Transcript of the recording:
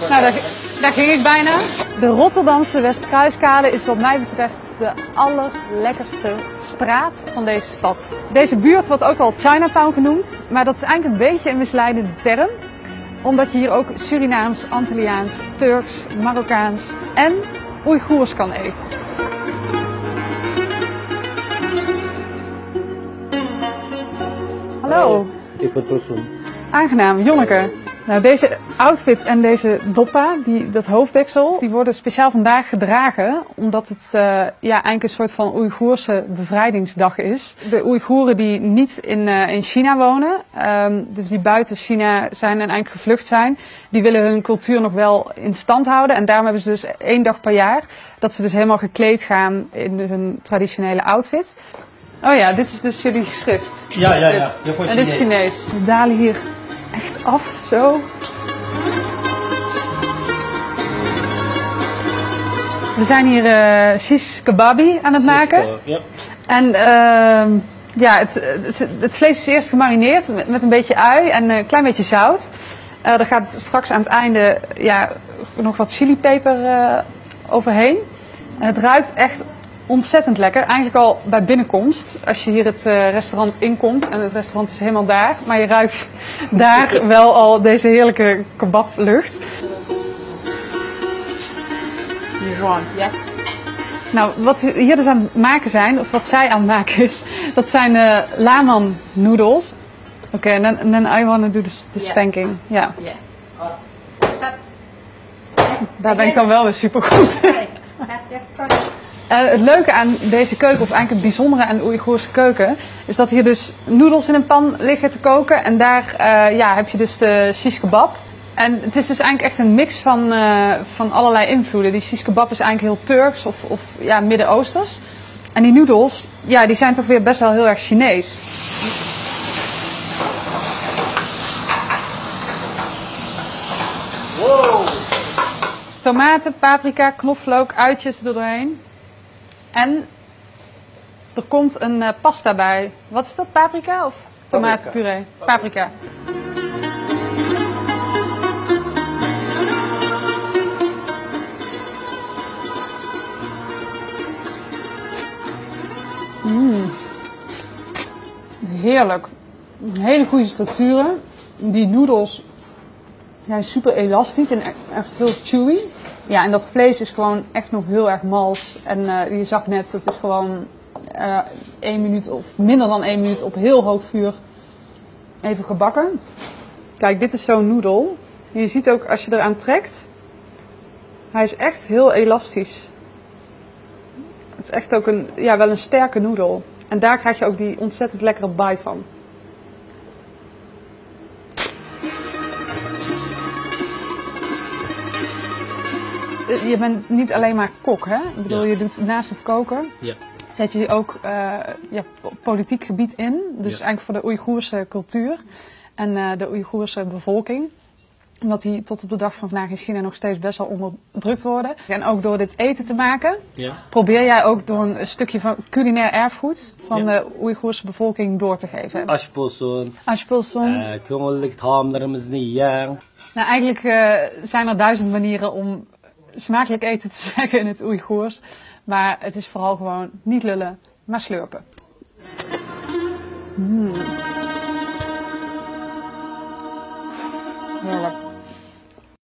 Nou, daar ging ik bijna. De Rotterdamse Westkruiskade is wat mij betreft de allerlekkerste straat van deze stad. Deze buurt wordt ook wel Chinatown genoemd, maar dat is eigenlijk een beetje een misleidende term. Omdat je hier ook Surinaams, Antilliaans, Turks, Marokkaans en Oeigoers kan eten. Hallo. Ik ben Tosun. Aangenaam, Jonneke. Nou, deze outfit en deze doppa, dat hoofddeksel, die worden speciaal vandaag gedragen omdat het eigenlijk een soort van Oeigoerse bevrijdingsdag is. De Oeigoeren die niet in China wonen, dus die buiten China zijn en eigenlijk gevlucht zijn, die willen hun cultuur nog wel in stand houden. En daarom hebben ze dus 1 dag per jaar dat ze dus helemaal gekleed gaan in hun traditionele outfit. Oh ja, dit is dus jullie geschrift. Ja. En dit is Chinees. We dalen hier echt af, zo. We zijn hier shish kebabi aan het maken. Ja. En het vlees is eerst gemarineerd met een beetje ui en een klein beetje zout. Er gaat straks aan het einde nog wat chilipeper overheen. En het ruikt echt ontzettend lekker. Eigenlijk al bij binnenkomst. Als je hier het restaurant inkomt en het restaurant is helemaal daar. Maar je ruikt daar wel al deze heerlijke kebablucht. Ja. Nou, wat we hier dus aan het maken zijn, of wat zij aan het maken is, dat zijn laman noodles. Oké, en then I want to do the spanking. Ja. Daar ben ik dan wel weer super goed. Het leuke aan deze keuken, of eigenlijk het bijzondere aan de Oeigoerse keuken, is dat hier dus noedels in een pan liggen te koken. En daar heb je dus de shish kebab. En het is dus eigenlijk echt een mix van allerlei invloeden. Die shish kebab is eigenlijk heel Turks of Midden-Oosters. En die noedels, die zijn toch weer best wel heel erg Chinees. Wow. Tomaten, paprika, knoflook, uitjes er doorheen. En er komt een pasta bij. Wat is dat? Paprika of tomatenpuree? Paprika. Heerlijk. Hele goede structuren. Die noedels zijn super elastisch en echt heel chewy. Ja, en dat vlees is gewoon echt nog heel erg mals. En je zag net, het is gewoon 1 minuut of minder dan 1 minuut op heel hoog vuur even gebakken. Kijk, dit is zo'n noedel. En je ziet ook als je eraan trekt, hij is echt heel elastisch. Het is echt ook wel een sterke noedel. En daar krijg je ook die ontzettend lekkere bite van. Je bent niet alleen maar kok, hè? Ik bedoel, je doet naast het koken, zet je ook politiek gebied in. Dus eigenlijk voor de Oeigoerse cultuur en de Oeigoerse bevolking. Omdat die tot op de dag van vandaag in China nog steeds best wel onderdrukt worden. En ook door dit eten te maken, probeer jij ook door een stukje van culinair erfgoed van de Oeigoerse bevolking door te geven. Ashpulsun. Nou, eigenlijk zijn er 1000 manieren om smakelijk eten te zeggen in het Oeigoers. Maar het is vooral gewoon niet lullen, maar slurpen. Heerlijk.